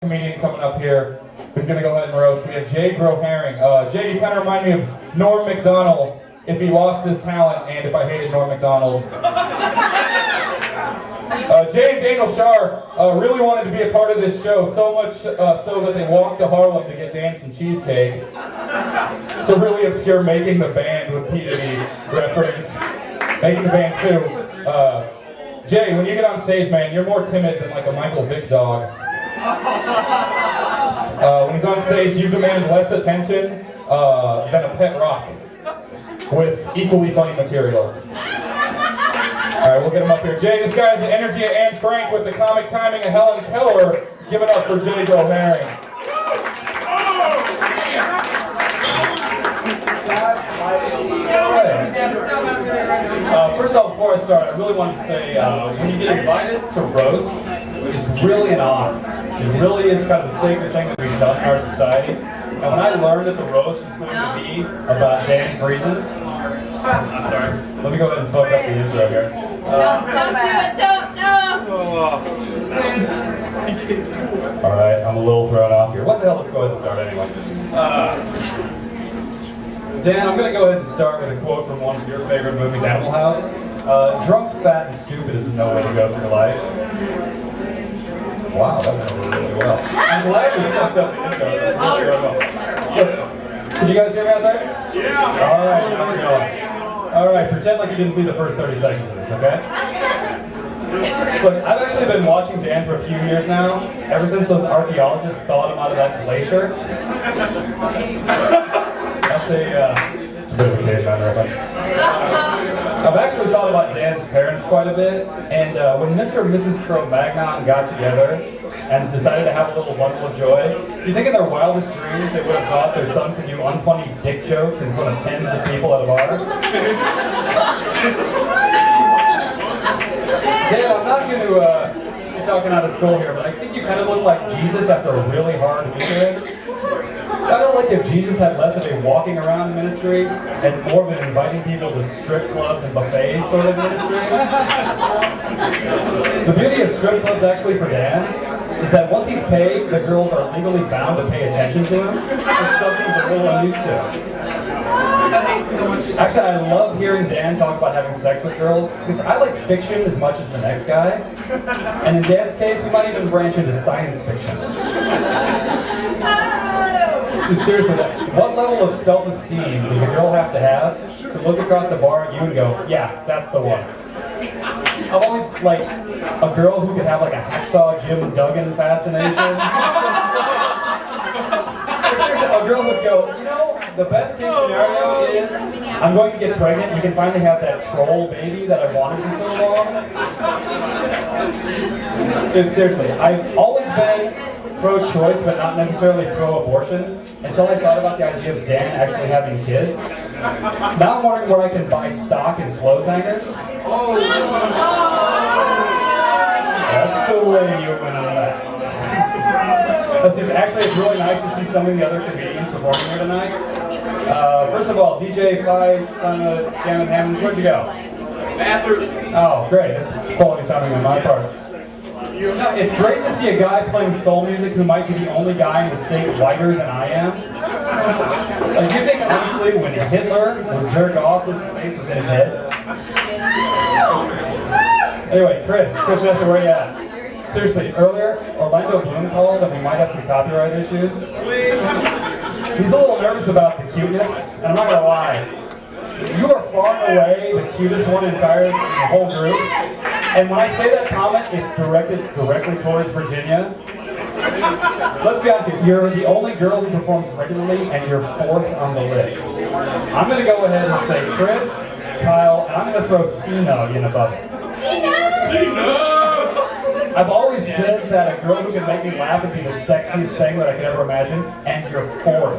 Comedian coming up here who's going to go ahead and roast. We have Jay Groharing. Jay, you kind of remind me of Norm Macdonald if he lost his talent and if I hated Norm Macdonald. Jay and Daniel Shar really wanted to be a part of this show, so much so that they walked to Harlem to get Dan some cheesecake. It's a really obscure Making the Band with P. Diddy reference. Making the Band too. Jay, when you get on stage, man, you're more timid than like a Michael Vick dog. When he's on stage, you demand less attention than a pet rock with equally funny material. Alright, we'll get him up here. Jay, this guy's the energy of Anne Frank with the comic timing of Helen Keller. Give it up for Jay Groharing. First off, before I start, I really want to say, when you get invited to roast, it's really an honor. It really is kind of a sacred thing that we've done in our society. And when I learned that the roast was going to be about Dan Friesen, I'm sorry, let me go ahead and fuck up the intro here. Don't no! Alright, I'm a little thrown off here. What the hell, let's go ahead and start anyway. Dan, I'm going to go ahead and start with a quote from one of your favorite movies, Animal House. Drunk, fat, and stupid is no way to go through life. Wow, that went really well. I'm glad we fucked up the intro. It's really well. Can you guys hear me out there? Yeah! Alright, now we're going. Alright, pretend like you didn't see the first 30 seconds of this, okay? Look, I've actually been watching Dan for a few years now, ever since those archaeologists thawed him out of that glacier. That's it's a bit of a caveman reference. I've actually thought about Dan's parents quite a bit, and when Mr. and Mrs. Cro-Magnon got together and decided to have a little bundle of joy, you think in their wildest dreams they would have thought their son could do unfunny dick jokes in front of tens of people at a bar? Dan, I'm not going to be talking out of school here, but I think you kind of look like Jesus after a really hard weekend. Kind of like if Jesus had less of a walking around ministry and more of an inviting people to strip clubs and buffets sort of ministry. The beauty of strip clubs actually for Dan is that once he's paid, the girls are legally bound to pay attention to him. It's something he's a little unused to. Actually, I love hearing Dan talk about having sex with girls because I like fiction as much as the next guy. And in Dan's case, we might even branch into science fiction. Seriously, what level of self-esteem does a girl have to look across the bar at you and go, yeah, that's the one? I've always liked a girl who could have like a hacksaw Jim Duggan fascination. Seriously, a girl would go, you know, the best case scenario is I'm going to get pregnant, we can finally have that troll baby that I've wanted for so long. Dude, seriously, I've always been pro-choice, but not necessarily pro-abortion, until I thought about the idea of Dan actually having kids. Now I'm wondering where I can buy stock in clothes hangers. That's the way you went on that. Actually, it's really nice to see some of the other comedians performing here tonight. First of all, DJ Five, son of Jam and Hammonds, where'd you go? Bathroom. Oh, great. That's quality timing on my part. It's great to see a guy playing soul music who might be the only guy in the state whiter than I am. Like, do you think honestly when Hitler would jerk off, his face was in his head? Anyway, Chris Nestor, where you at? Seriously, earlier, Orlando Bloom called that we might have some copyright issues. He's a little nervous about the cuteness, and I'm not gonna lie. You are far and away the cutest one in the whole group. And when I say that comment, it's directed directly towards Virginia. Let's be honest here, you're the only girl who performs regularly, and you're fourth on the list. I'm going to go ahead and say Chris, Kyle, and I'm going to throw Cena in above it. Cena! I've always said that a girl who can make me laugh would be the sexiest thing that I could ever imagine, and you're fourth.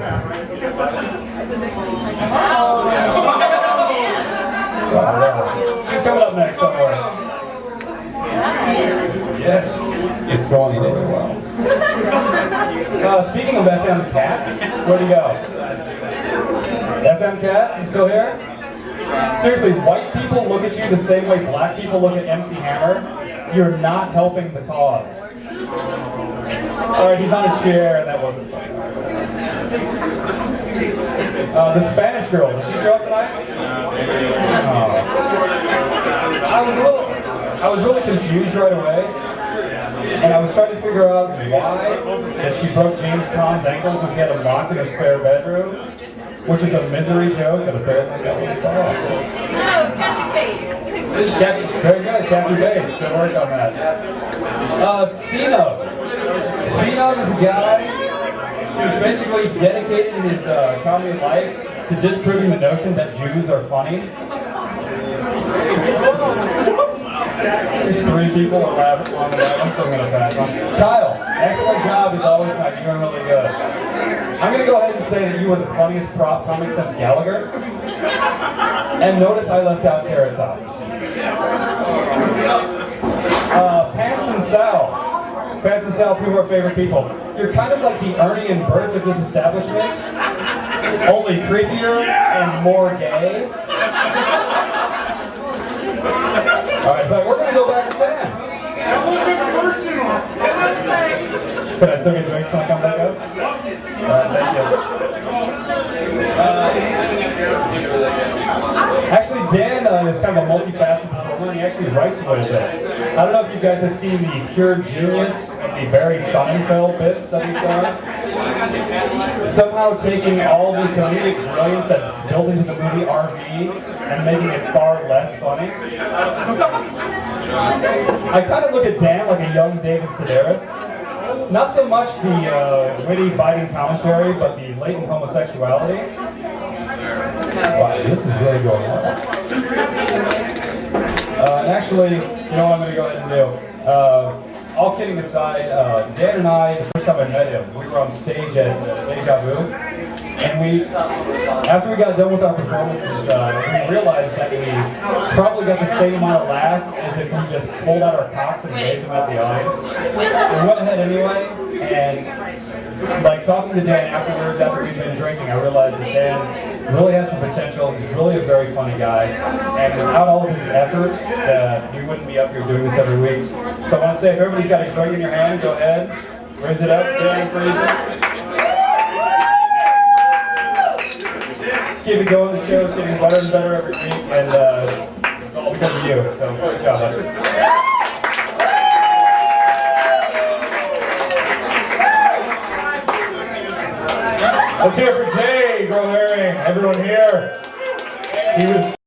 She's coming up next, don't worry. Yes, it's going really well. Speaking of FM Cat, where'd he go? FM Cat, you still here? Seriously, white people look at you the same way black people look at MC Hammer. You're not helping the cause. Alright, he's on a chair, and that wasn't funny. The Spanish girl, did she show up tonight? I was really confused right away, and I was trying to figure out why that she broke James Caan's ankles when she had him locked in her spare bedroom, which is a misery joke that apparently no one saw. Oh, Kathy Bates. Very good, Kathy Bates. Good work on that. C-Note. C-Note is a guy who's basically dedicated his comedy life to disproving the notion that Jews are funny. 3 people are laughing on that one, so I'm going to pass on. Kyle, excellent job as always tonight. You're doing really good. I'm going to go ahead and say that you were the funniest prop comic since Gallagher. And notice I left out Carrot Top. Pants and Sal. Pants and Sal, 2 of our favorite people. You're kind of like the Ernie and Bert of this establishment, only creepier and more gay. Alright, but we're going to go back to Dan. That wasn't personal. Can I still get drinks when I come back up? Thank you. Actually, Dan is kind of a multifaceted performer, and he actually writes a little bit. I don't know if you guys have seen the pure genius of the Barry Sonnenfeld bits that he's done. Somehow taking all the comedic brilliance that's built into the movie RV and making it far less funny. I kind of look at Dan like a young David Sedaris. Not so much the witty, biting commentary, but the latent homosexuality. Wow, this is really going on. And actually, you know what I'm going to go ahead and do? All kidding aside, Dan and I, the first time I met him, we were on stage at Deja Vu. And after we got done with our performances, we realized that we probably got the same amount of laughs as if we just pulled out our cocks and waved them at the audience. So we went ahead anyway, and like talking to Dan afterwards, after we'd been drinking, I realized that Dan really has some potential. He's really a very funny guy, and without all of his effort, we wouldn't be up here doing this every week. So I want to say, if everybody's got a drink in your hand, go ahead, raise it up, Dan Friesen. Keep it going. The show's getting better and better every week, and it's all because of you. So great job, buddy. Let's hear it for Jay Groharing. Everyone here. He was